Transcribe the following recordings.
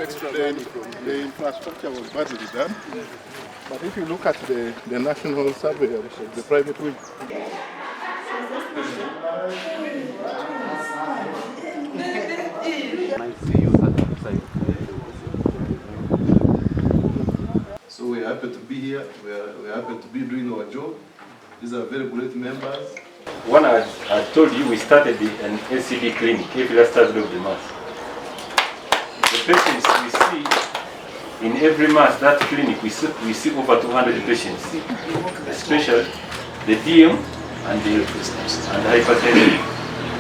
The infrastructure was badly done. But if you look at the national survey, the private wing, so we're happy to be here. We're happy to be doing our job. These are very great members. One, I told you we started an NCD clinic every last Thursday of the month. The patients we see in every month, that clinic, we see over 200 patients, especially the DM and the hypertension.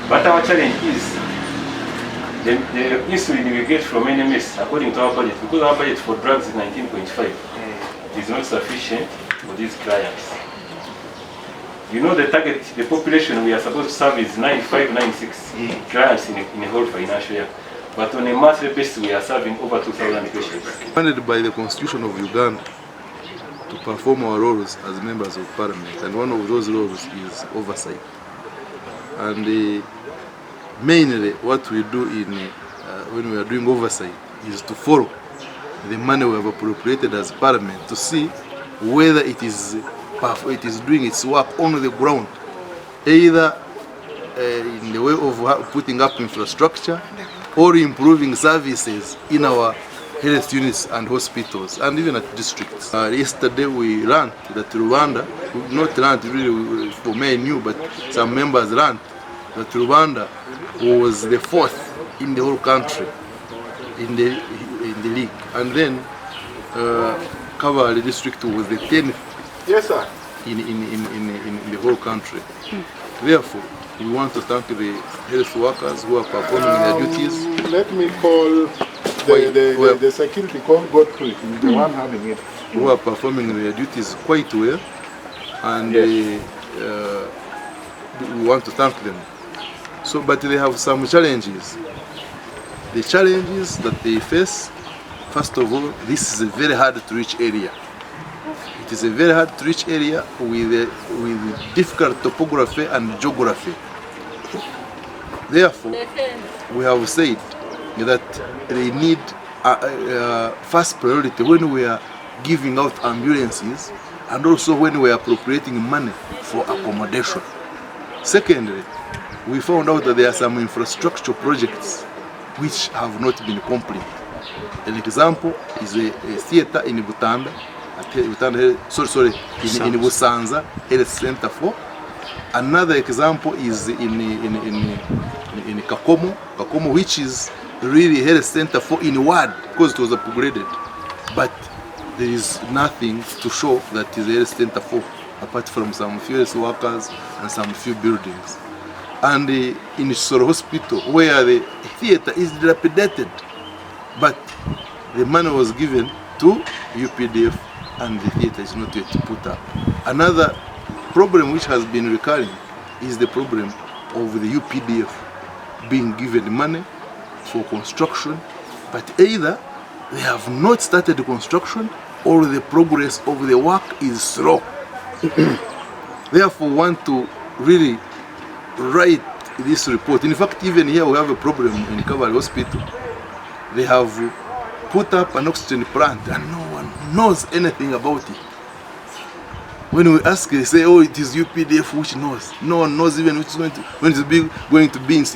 But our challenge is the insulin we get from NMS, according to our budget, because our budget for drugs is 19.5, is not sufficient for these clients. You know the target, the population we are supposed to serve is 95, 96 clients in a whole financial year. But on a monthly basis, we are serving over 2,000 patients. Funded by the Constitution of Uganda to perform our roles as members of Parliament, and one of those roles is oversight. And mainly what we do when we are doing oversight is to follow the money we have appropriated as Parliament to see whether it is doing its work on the ground, either in the way of putting up infrastructure or improving services in our health units and hospitals and even at districts. Yesterday we learned that Rwanda, not learned really for me new, but some members learned that Rwanda was the 4th in the whole country in the league, and then Kavala district was the 10th. Yes, sir. In the whole country. Therefore, we want to thank the health workers who are performing their duties. Let me call the security call Godfrey, the one having it. Who are performing their duties quite well, and we want to thank them. So, but they have some challenges. The challenges that they face, first of all, this is a very hard to reach area. It is a very hard to reach area with difficult topography and geography. Therefore, we have said that they need first priority when we are giving out ambulances and also when we are appropriating money for accommodation. Secondly, we found out that there are some infrastructure projects which have not been complete. An example is a theater in Butanda, in Busanza Health Center 4. Another example is in Kakomo, which is really Health Center 4 in Ward because it was upgraded. But there is nothing to show that is Health Center 4 apart from some few health workers and some few buildings. And in Soro Hospital, where the theater is dilapidated, but the money was given to UPDF and the theater is not yet put up. Another problem which has been recurring is the problem of the UPDF being given money for construction, but either they have not started the construction or the progress of the work is slow. Therefore, want to really write this report. In fact, even here we have a problem in Kavala Hospital. They have put up an oxygen plant and no one knows anything about it. When we ask, they say, oh, it is UPDF which knows. No one knows even which is going to be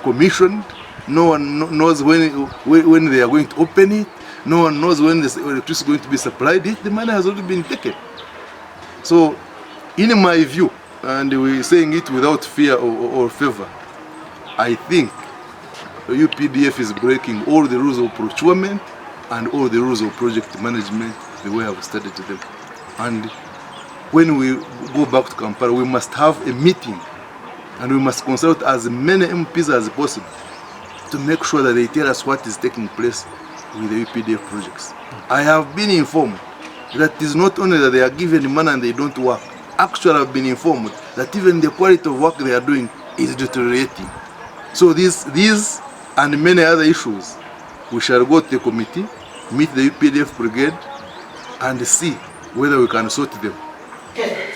commissioned. No one knows when they are going to open it. No one knows when the electricity is going to be supplied. The money has already been taken. So, in my view, and we're saying it without fear or favor, I think the UPDF is breaking all the rules of procurement and all the rules of project management the way I've studied them. And when we go back to Kampala, we must have a meeting and we must consult as many MPs as possible to make sure that they tell us what is taking place with the UPDF projects. I have been informed that it is not only that they are given money and they don't work. Actually, I've been informed that even the quality of work they are doing is deteriorating. So these and many other issues, we shall go to the committee, meet the UPDF brigade, and see whether we can sort them. Okay.